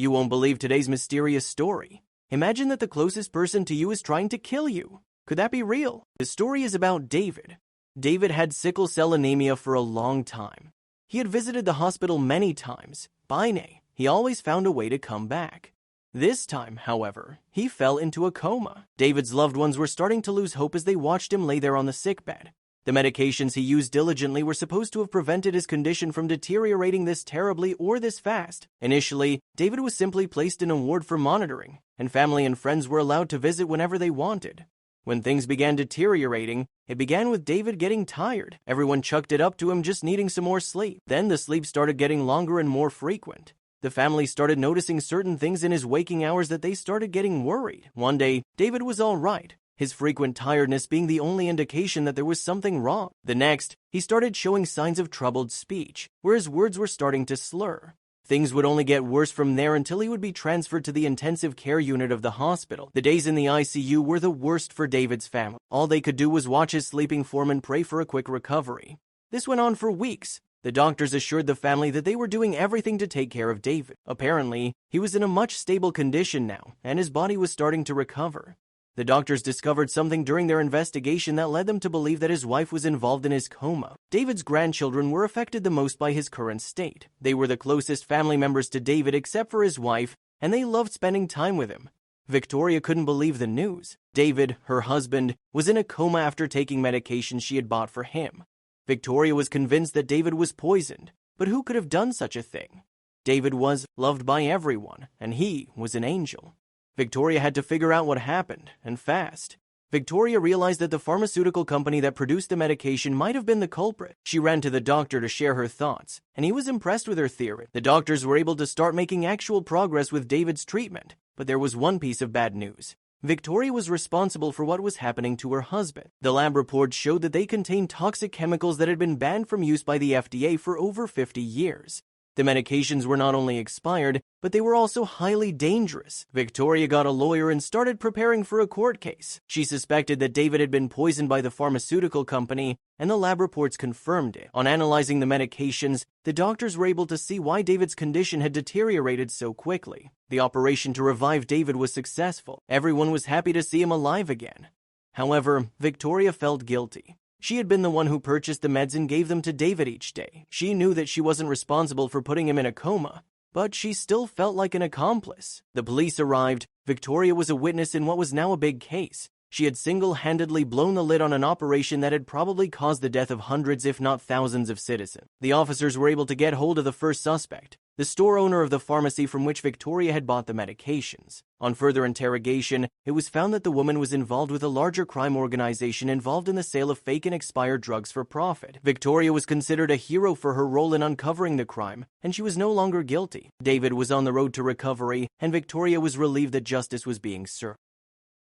You won't believe today's mysterious story. Imagine that the closest person to you is trying to kill you. Could that be real? The story is about David. David had sickle cell anemia for a long time. He had visited the hospital many times. By now, he always found a way to come back. This time, however, he fell into a coma. David's loved ones were starting to lose hope as they watched him lay there on the sickbed. The medications he used diligently were supposed to have prevented his condition from deteriorating this terribly or this fast. Initially, David was simply placed in a ward for monitoring, and family and friends were allowed to visit whenever they wanted. When things began deteriorating, it began with David getting tired. Everyone chucked it up to him just needing some more sleep. Then the sleep started getting longer and more frequent. The family started noticing certain things in his waking hours that they started getting worried. One day, David was all right, his frequent tiredness being the only indication that there was something wrong. The next, he started showing signs of troubled speech, where his words were starting to slur. Things would only get worse from there until he would be transferred to the intensive care unit of the hospital. The days in the ICU were the worst for David's family. All they could do was watch his sleeping form and pray for a quick recovery. This went on for weeks. The doctors assured the family that they were doing everything to take care of David. Apparently, he was in a much stable condition now, and his body was starting to recover. The doctors discovered something during their investigation that led them to believe that his wife was involved in his coma. David's grandchildren were affected the most by his current state. They were the closest family members to David except for his wife, and they loved spending time with him. Victoria couldn't believe the news. David, her husband, was in a coma after taking medication she had bought for him. Victoria was convinced that David was poisoned, but who could have done such a thing? David was loved by everyone, and he was an angel. Victoria had to figure out what happened, and fast. Victoria realized that the pharmaceutical company that produced the medication might have been the culprit. She ran to the doctor to share her thoughts, and he was impressed with her theory. The doctors were able to start making actual progress with David's treatment, but there was one piece of bad news. Victoria was responsible for what was happening to her husband. The lab reports showed that they contained toxic chemicals that had been banned from use by the FDA for over 50 years. The medications were not only expired, but they were also highly dangerous. Victoria got a lawyer and started preparing for a court case. She suspected that David had been poisoned by the pharmaceutical company, and the lab reports confirmed it. On analyzing the medications, the doctors were able to see why David's condition had deteriorated so quickly. The operation to revive David was successful. Everyone was happy to see him alive again. However, Victoria felt guilty. She had been the one who purchased the meds and gave them to David each day. She knew that she wasn't responsible for putting him in a coma, but she still felt like an accomplice. The police arrived. Victoria was a witness in what was now a big case. She had single-handedly blown the lid on an operation that had probably caused the death of hundreds if not thousands of citizens. The officers were able to get hold of the first suspect, the store owner of the pharmacy from which Victoria had bought the medications. On further interrogation, it was found that the woman was involved with a larger crime organization involved in the sale of fake and expired drugs for profit. Victoria was considered a hero for her role in uncovering the crime, and she was no longer guilty. David was on the road to recovery, and Victoria was relieved that justice was being served.